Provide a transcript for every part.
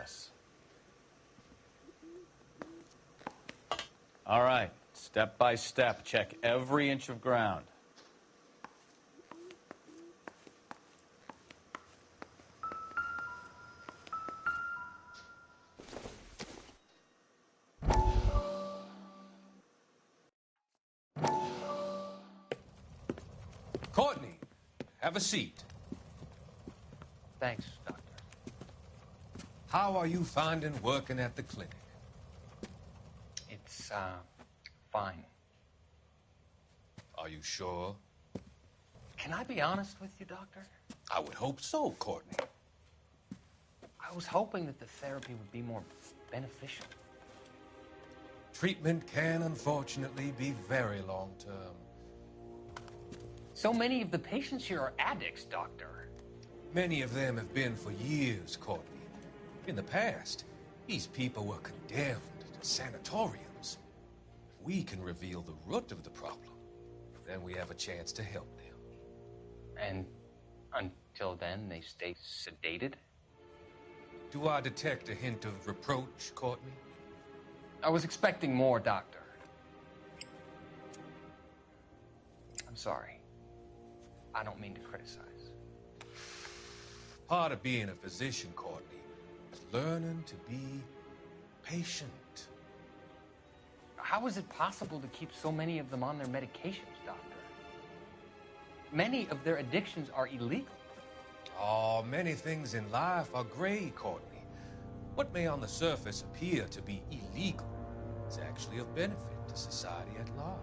progress. All right, step by step, check every inch of ground. Courtney, have a seat. Thanks, Doctor. How are you finding working at the clinic? It's, fine. Are you sure? Can I be honest with you, Doctor? I would hope so, Courtney. I was hoping that the therapy would be more beneficial. Treatment can, unfortunately, be very long-term. So many of the patients here are addicts, Doctor. Many of them have been for years, Courtney. In the past, these people were condemned to sanatoriums. If we can reveal the root of the problem, then we have a chance to help them. And until then, they stay sedated? Do I detect a hint of reproach, Courtney? I was expecting more, Doctor. I'm sorry. I don't mean to criticize. Part of being a physician, Courtney, is learning to be patient. How is it possible to keep so many of them on their medications, Doctor? Many of their addictions are illegal. Oh, many things in life are gray, Courtney. What may on the surface appear to be illegal is actually of benefit to society at large.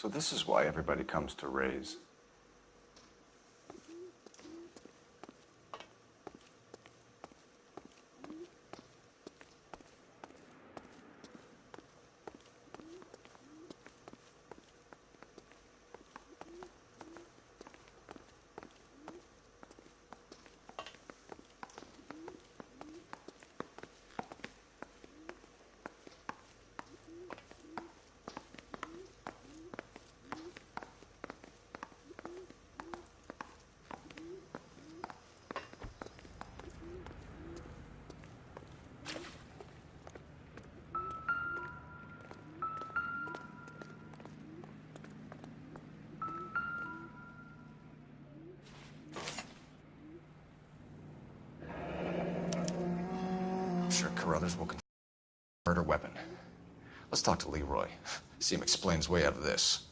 So this is why everybody comes to Ray's. Sure, Carruthers will confirm murder weapon. Let's talk to Leroy. See him explain his way out of this.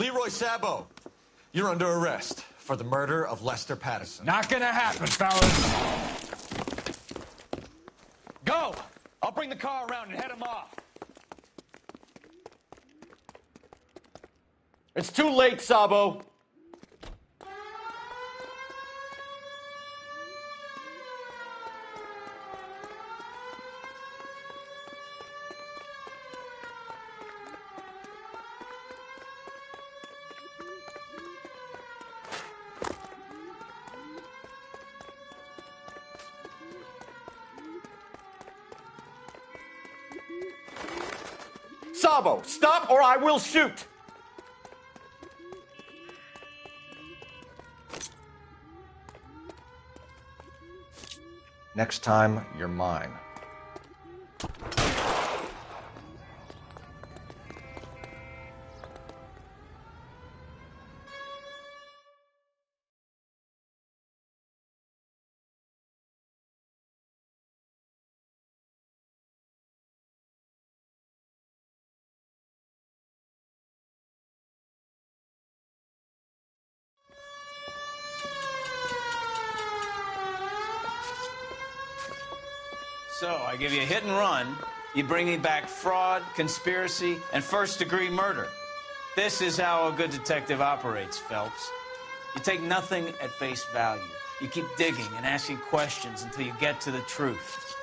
Leroy Sabo, you're under arrest for the murder of Lester Patterson. Not gonna happen, fellas. Go! I'll bring the car around and head him off. It's too late, Sabo. Sabo, stop or I will shoot! Next time, you're mine. So, I give you a hit and run, you bring me back fraud, conspiracy, and first-degree murder. This is how a good detective operates, Phelps. You take nothing at face value. You keep digging and asking questions until you get to the truth.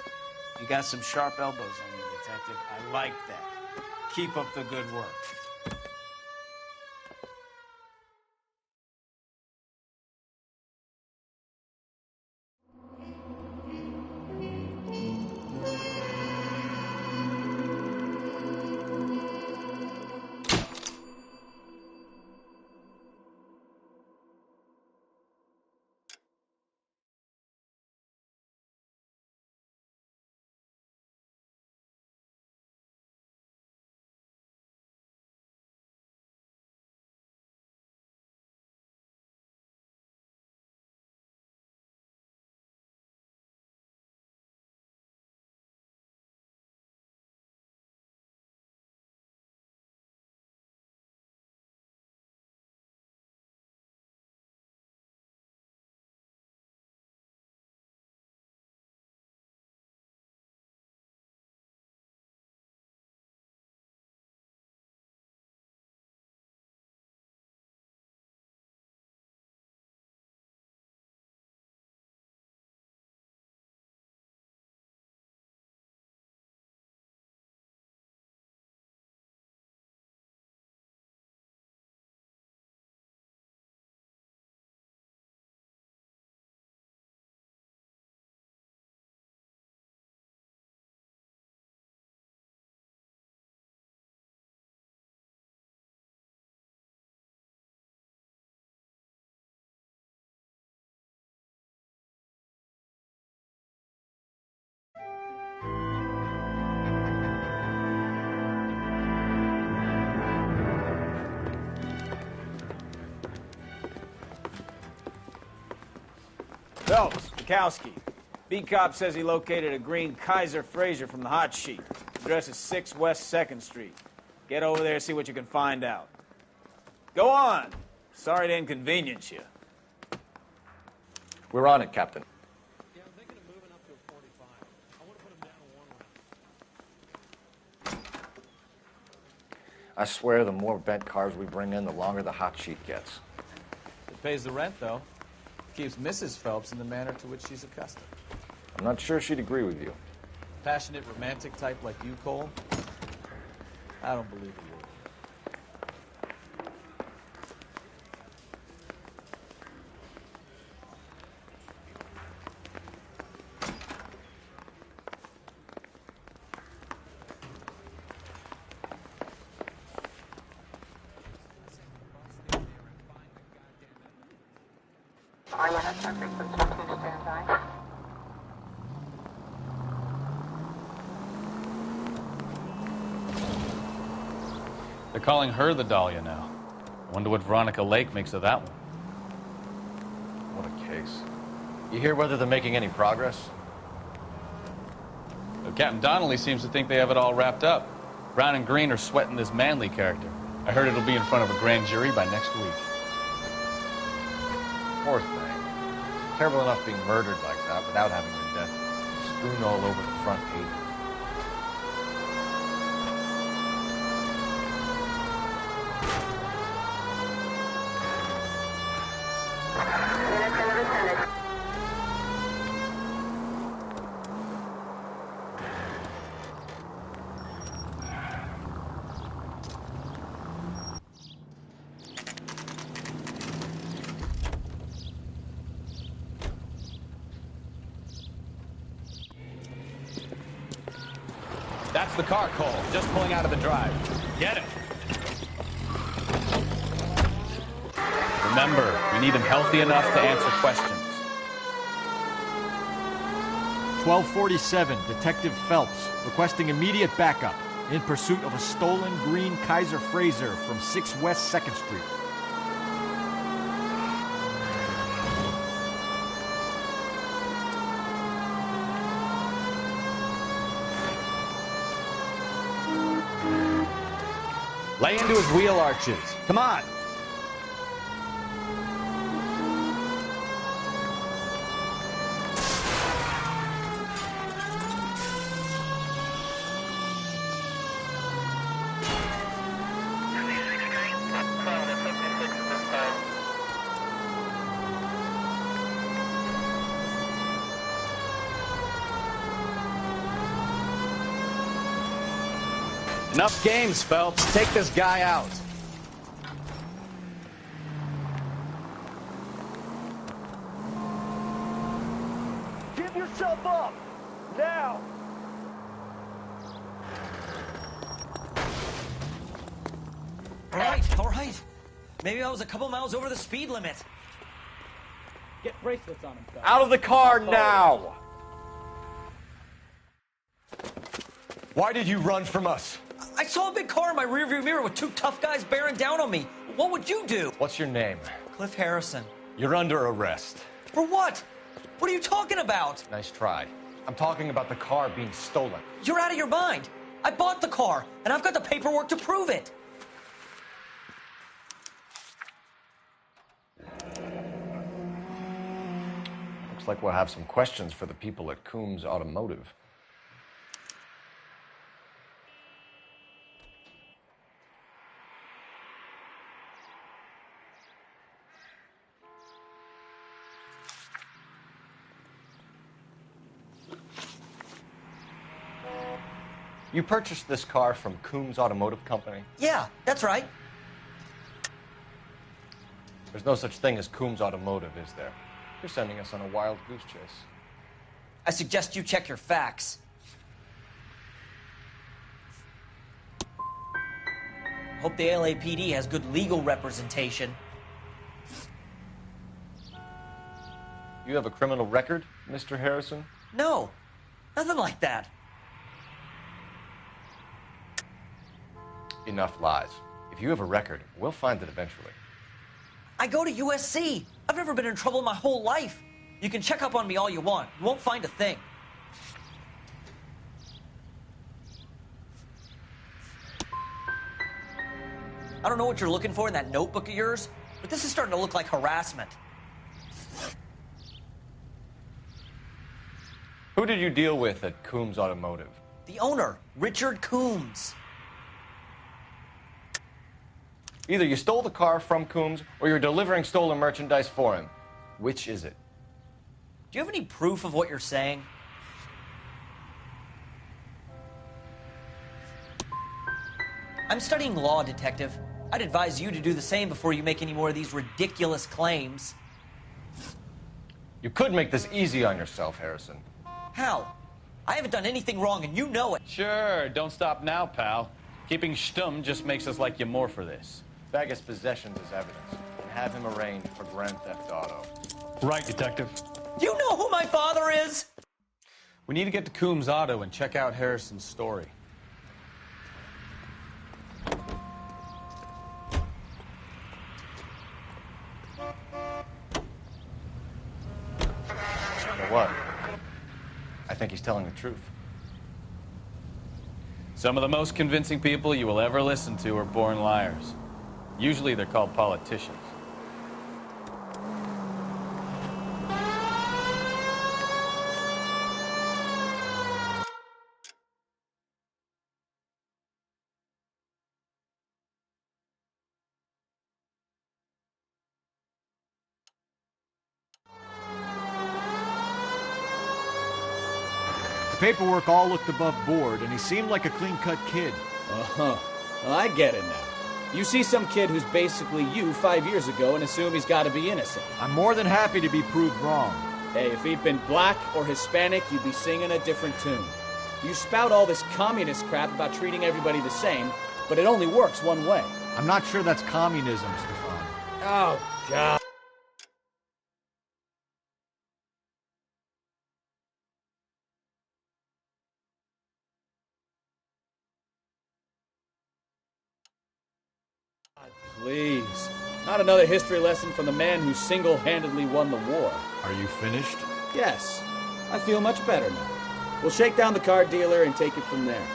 You got some sharp elbows on you, detective. I like that. Keep up the good work. Phelps, Bukowski. B-Cop says he located a green Kaiser Fraser from the hot sheet. Address is 6 West 2nd Street. Get over there, see what you can find out. Go on. Sorry to inconvenience you. We're on it, Captain. Yeah, I'm thinking of moving up to a 45. I want to put him down to 1 1. I swear the more bent cars we bring in, the longer the hot sheet gets. It pays the rent, though. Keeps Mrs. Phelps in the manner to which she's accustomed. I'm not sure she'd agree with you. Passionate, romantic type like you, Cole? I don't believe it. They're calling her the Dahlia now. I wonder what Veronica Lake makes of that one. What a case. You hear whether they're making any progress? Captain Donnelly seems to think they have it all wrapped up. Brown and Green are sweating this Manley character. I heard it'll be in front of a grand jury by next week. Poor thing. Terrible enough being murdered like that without having your death strewn all over the front pages. That's the car, Cole. Just pulling out of the drive. Get it. Remember, we need him healthy enough to answer questions. 1247, Detective Phelps, requesting immediate backup in pursuit of a stolen green Kaiser Frazer from 6 West 2nd Street. Lay into his wheel arches. Come on. Enough games, Phelps. Take this guy out. Give yourself up! Now! All right. Maybe I was a couple miles over the speed limit. Get bracelets on him, fellas. Out of the car now! Why did you run from us? I saw a big car in my rearview mirror with 2 tough guys bearing down on me. What would you do? What's your name? Cliff Harrison. You're under arrest. For what? What are you talking about? Nice try. I'm talking about the car being stolen. You're out of your mind. I bought the car, and I've got the paperwork to prove it. Looks like we'll have some questions for the people at Coombs Automotive. You purchased this car from Coombs Automotive Company? Yeah, that's right. There's no such thing as Coombs Automotive, is there? You're sending us on a wild goose chase. I suggest you check your facts. Hope the LAPD has good legal representation. You have a criminal record, Mr. Harrison? No, nothing like that. Enough lies. If you have a record, we'll find it eventually. I go to USC. I've never been in trouble my whole life. You can check up on me all you want. You won't find a thing. I don't know what you're looking for in that notebook of yours, but this is starting to look like harassment. Who did you deal with at Coombs Automotive? The owner, Richard Coombs. Either you stole the car from Coombs or you're delivering stolen merchandise for him. Which is it? Do you have any proof of what you're saying? I'm studying law, Detective. I'd advise you to do the same before you make any more of these ridiculous claims. You could make this easy on yourself, Harrison. How? I haven't done anything wrong, and you know it. Sure, don't stop now, pal. Keeping stum just makes us like you more for this. Bag his possessions as evidence and have him arraigned for Grand Theft Auto. Right, Detective. Do you know who my father is? We need to get to Coombs Auto and check out Harrison's story. You know what? I think he's telling the truth. Some of the most convincing people you will ever listen to are born liars. Usually they're called politicians. The paperwork all looked above board, and he seemed like a clean-cut kid. Uh-huh. Well, I get it now. You see some kid who's basically you 5 years ago and assume he's got to be innocent. I'm more than happy to be proved wrong. Hey, if he'd been black or Hispanic, you'd be singing a different tune. You spout all this communist crap about treating everybody the same, but it only works one way. I'm not sure that's communism, Stefan. Oh, God. Please. Not another history lesson from the man who single-handedly won the war. Are you finished? Yes. I feel much better now. We'll shake down the car dealer and take it from there.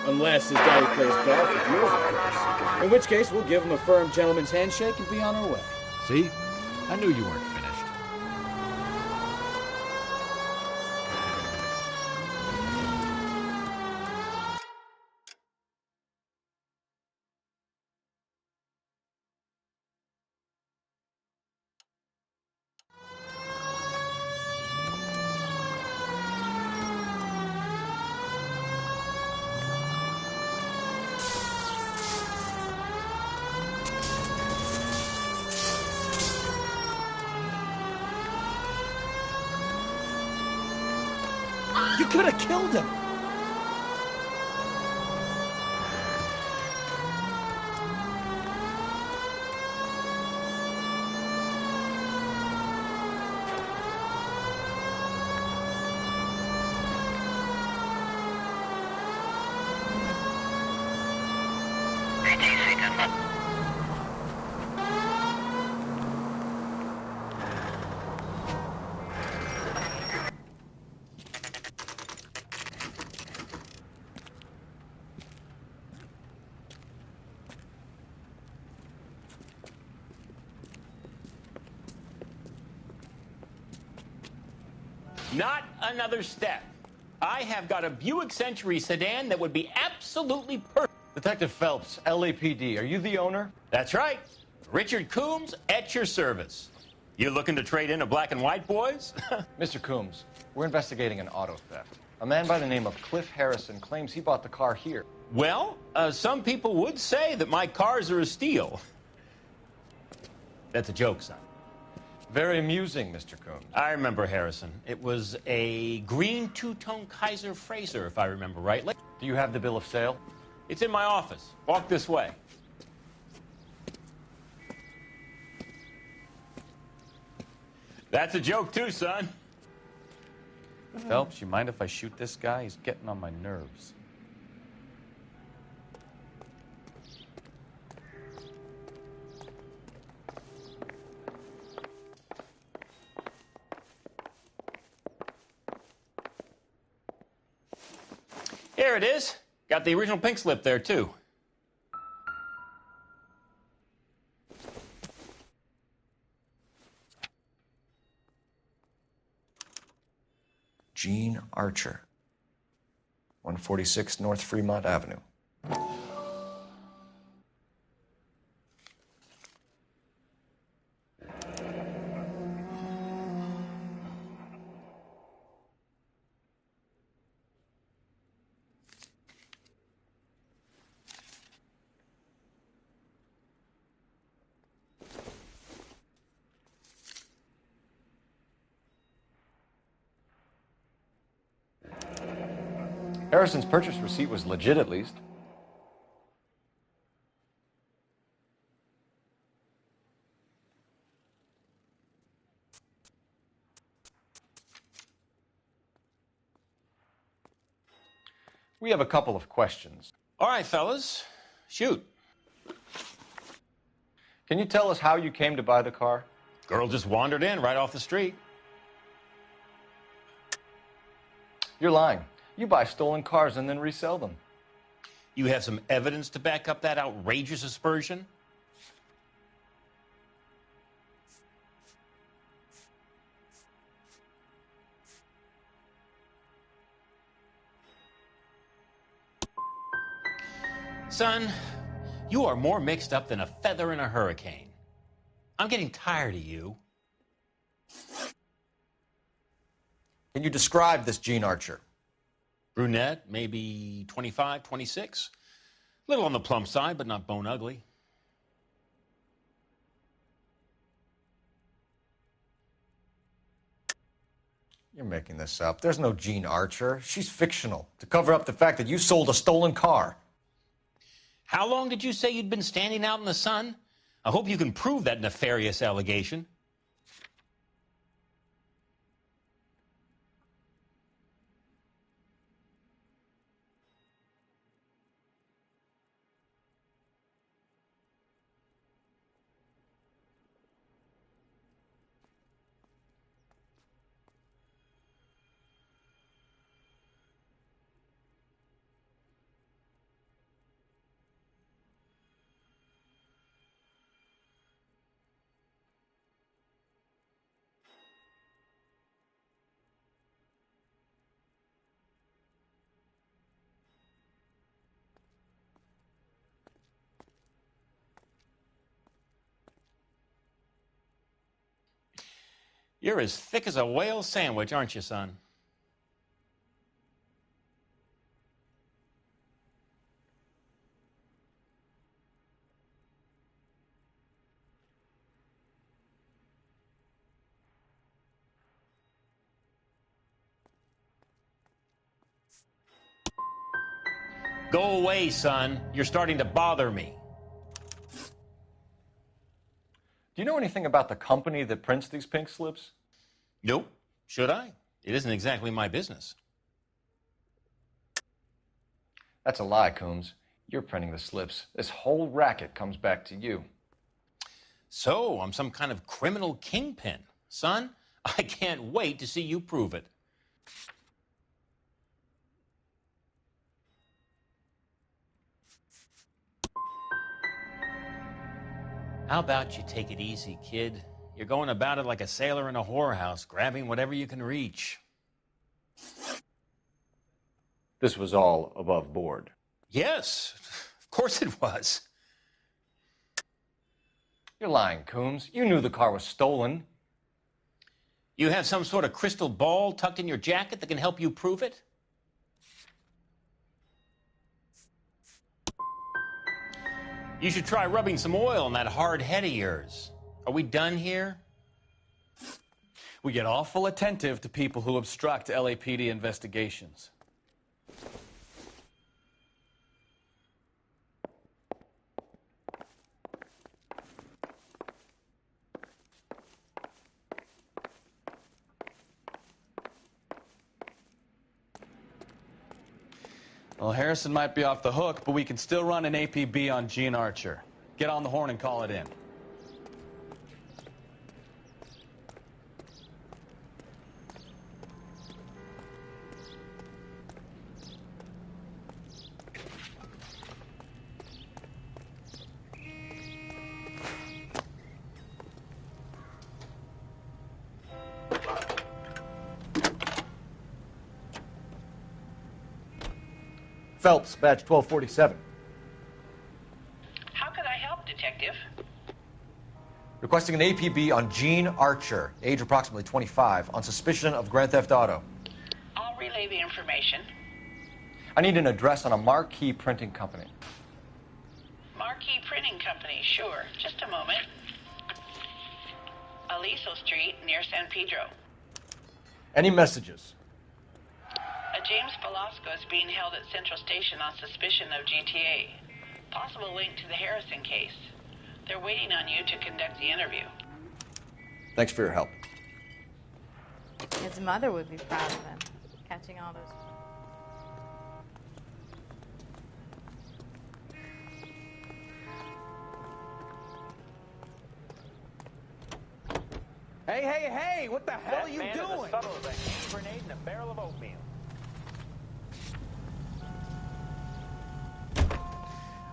Unless his daddy plays golf with yours, of course. In which case, we'll give him a firm gentleman's handshake and be on our way. See? I knew you weren't finished. You could have killed him. Not another step. I have got a Buick Century sedan that would be absolutely perfect. Detective Phelps, LAPD, are you the owner? That's right. Richard Coombs at your service. You looking to trade in a black and white, boys? Mr. Coombs, we're investigating an auto theft. A man by the name of Cliff Harrison claims he bought the car here. Well, some people would say that my cars are a steal. That's a joke, son. Very amusing, Mr. Coombs. I remember Harrison. It was a green two-tone Kaiser Frazer, if I remember rightly. Do you have the bill of sale? It's in my office. Walk this way. That's a joke, too, son. Phelps, you mind if I shoot this guy? He's getting on my nerves. Here it is. Got the original pink slip there, too. Gene Archer, 146 North Fremont Avenue. Harrison's purchase receipt was legit, at least. We have a couple of questions. All right, fellas. Shoot. Can you tell us how you came to buy the car? Girl just wandered in right off the street. You're lying. You buy stolen cars and then resell them. You have some evidence to back up that outrageous aspersion? Son, you are more mixed up than a feather in a hurricane. I'm getting tired of you. Can you describe this Gene Archer? Brunette, maybe 25, 26. Little on the plump side, but not bone ugly. You're making this up. There's no Gene Archer. She's fictional to cover up the fact that you sold a stolen car. How long did you say you'd been standing out in the sun? I hope you can prove that nefarious allegation. You're as thick as a whale sandwich, aren't you, son? Go away, son. You're starting to bother me. Do you know anything about the company that prints these pink slips? Nope. Should I? It isn't exactly my business. That's a lie, Coombs. You're printing the slips. This whole racket comes back to you. So, I'm some kind of criminal kingpin. Son, I can't wait to see you prove it. How about you take it easy, kid? You're going about it like a sailor in a whorehouse, grabbing whatever you can reach. This was all above board. Yes, of course it was. You're lying, Coombs. You knew the car was stolen. You have some sort of crystal ball tucked in your jacket that can help you prove it? You should try rubbing some oil on that hard head of yours. Are we done here? We get awful attentive to people who obstruct LAPD investigations. Well, Harrison might be off the hook, but we can still run an APB on Gene Archer. Get on the horn and call it in. Phelps, badge 1247. How can I help, Detective? Requesting an APB on Gene Archer, age approximately 25, on suspicion of Grand Theft Auto. I'll relay the information. I need an address on a Marquee Printing Company. Marquee Printing Company, sure. Just a moment. Aliso Street, near San Pedro. Any messages? James Velasco is being held at Central Station on suspicion of GTA. Possible link to the Harrison case. They're waiting on you to conduct the interview. Thanks for your help. His mother would be proud of him, catching all those. Hey, hey, hey! What the hell are you doing? That man is as subtle as a hand grenade in a barrel of oatmeal.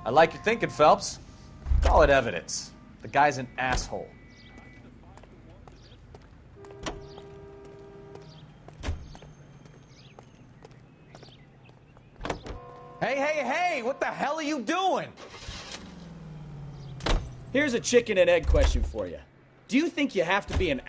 I like your thinking, Phelps. Call it evidence. The guy's an asshole. Hey, what the hell are you doing? Here's a chicken and egg question for you. Do you think you have to be an...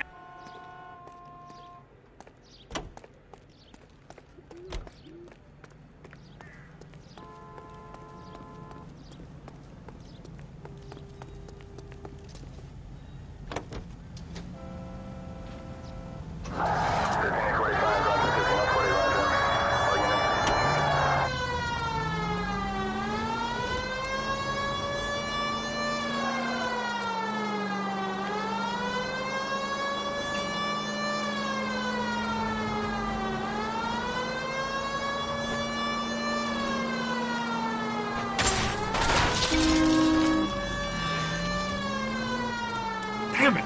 Damn it!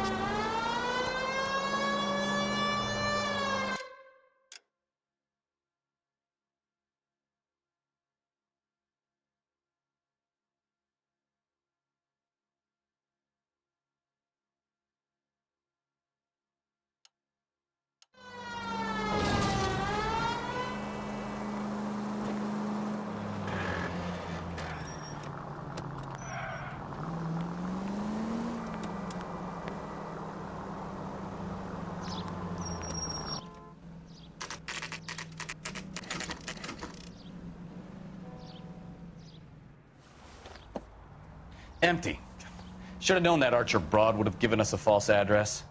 Empty. Should have known that Archer Broad would have given us a false address.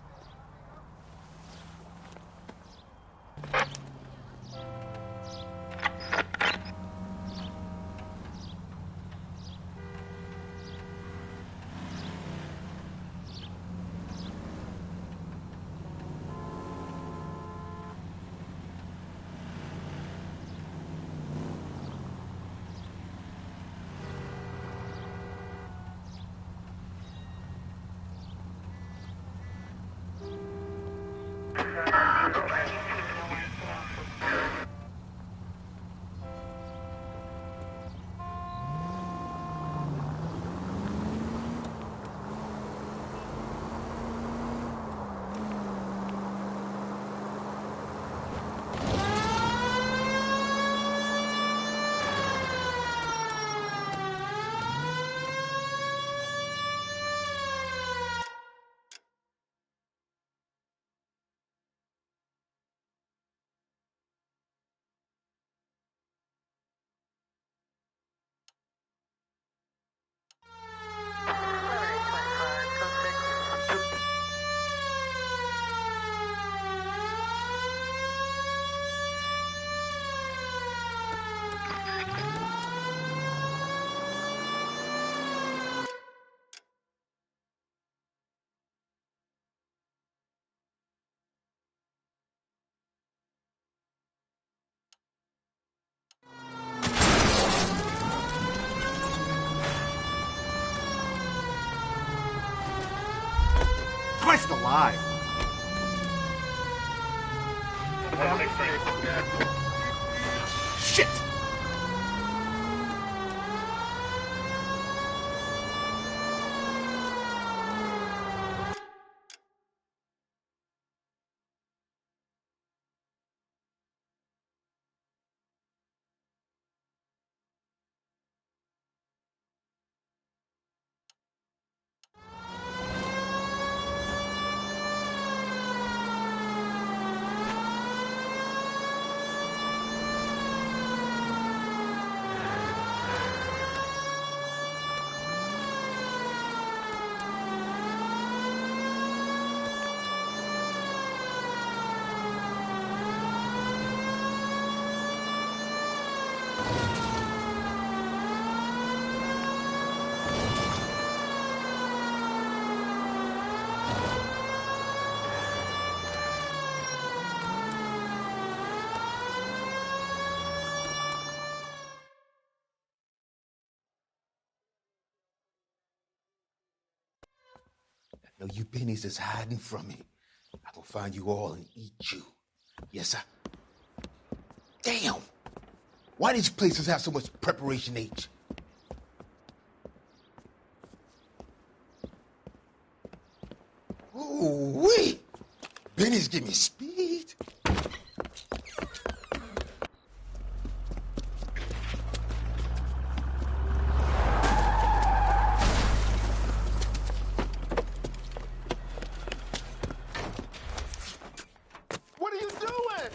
Christ alive! Shit! I know you pennies is hiding from me. I'm gonna find you all and eat you. Yes, sir. Damn! Why these places have so much preparation H? Ooh-wee! Benny's give me speed. What are you doing?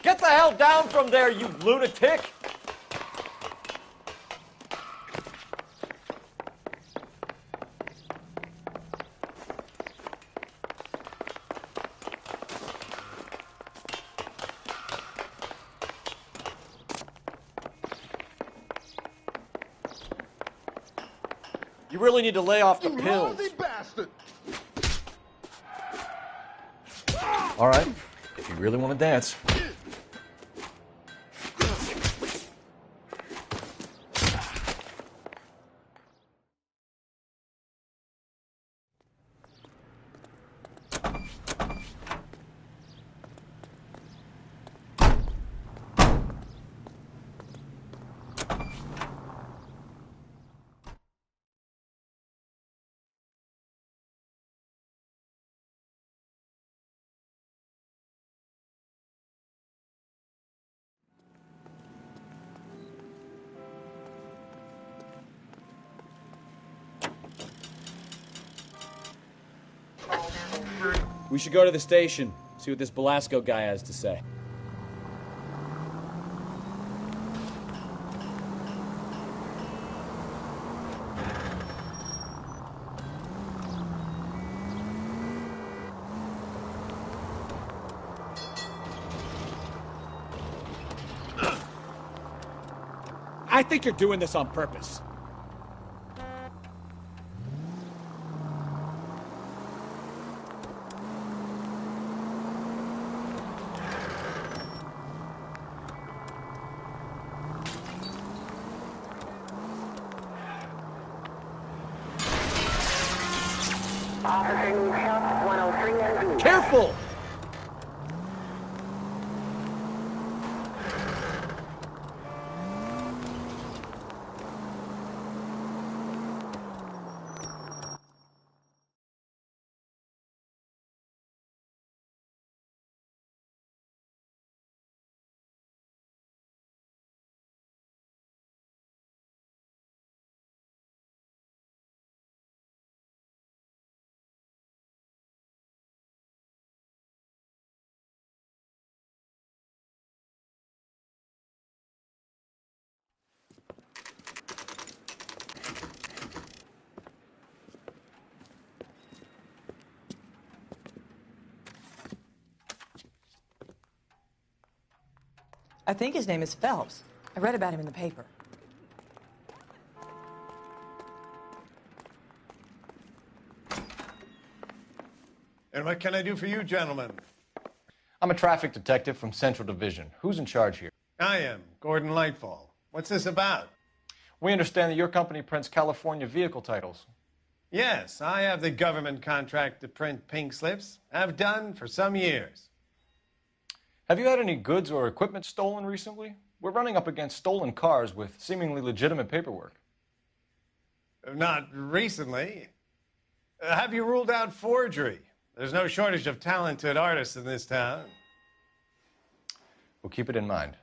Get the hell down from there, you lunatic! You really need to lay off the pills. Bastard! All right, if you really want to dance. We should go to the station, see what this Belasco guy has to say. I think you're doing this on purpose. Careful! I think his name is Phelps. I read about him in the paper. And what can I do for you, gentlemen? I'm a traffic detective from Central Division. Who's in charge here? I am, Gordon Lightfall. What's this about? We understand that your company prints California vehicle titles. Yes, I have the government contract to print pink slips. I've done for some years. Have you had any goods or equipment stolen recently? We're running up against stolen cars with seemingly legitimate paperwork. Not recently. Have you ruled out forgery? There's no shortage of talented artists in this town. We'll keep it in mind.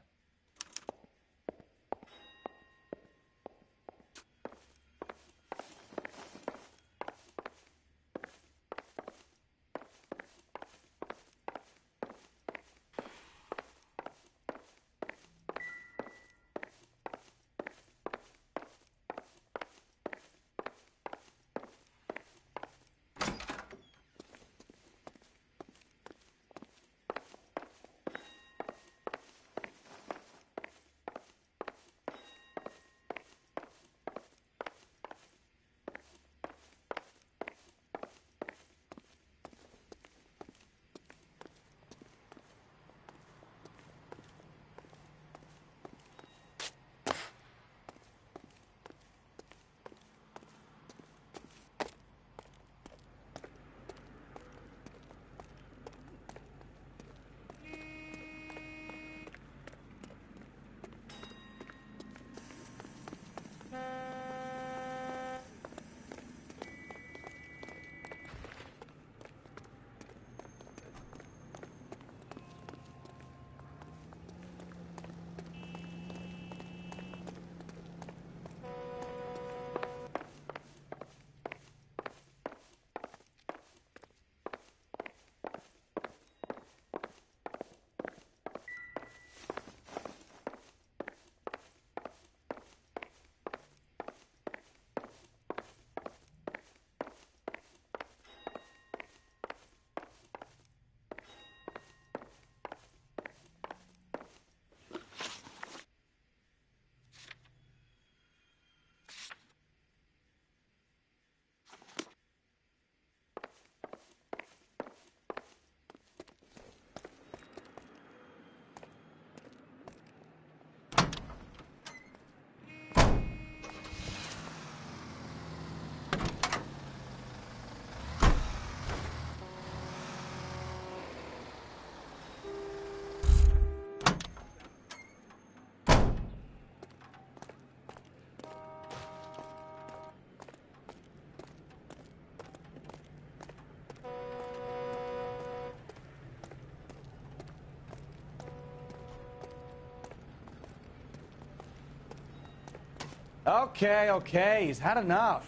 Okay, okay, he's had enough.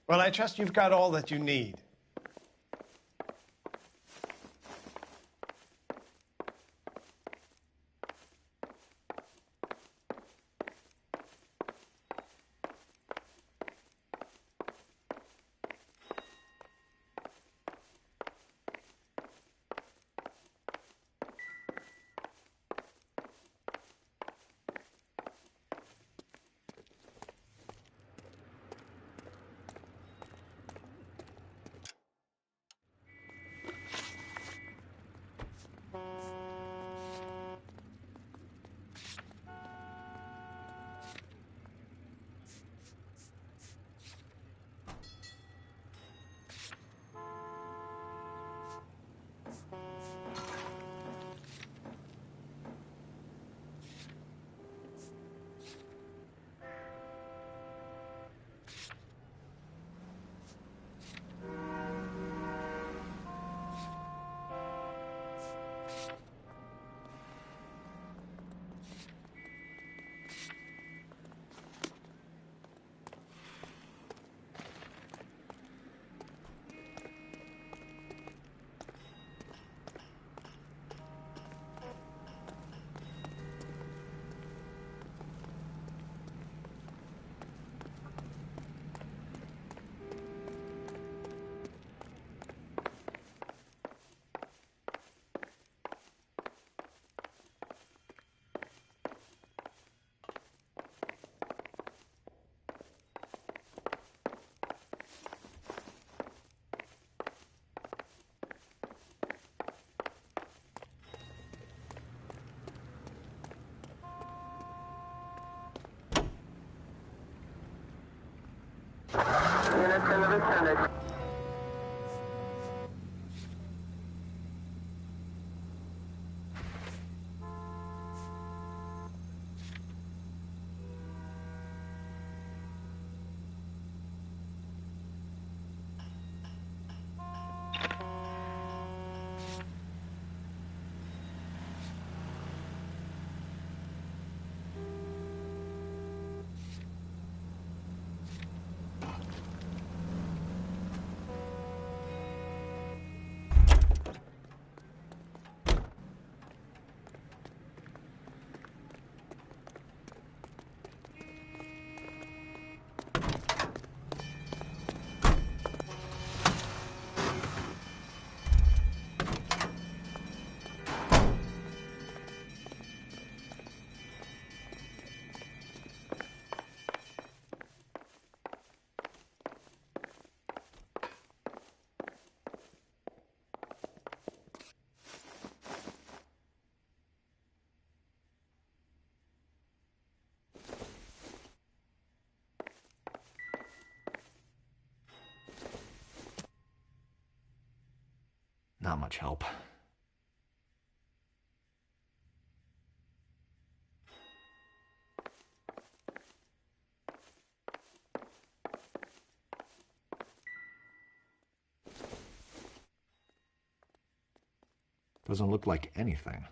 Well, I trust you've got all that you need. Not much help. Doesn't look like anything.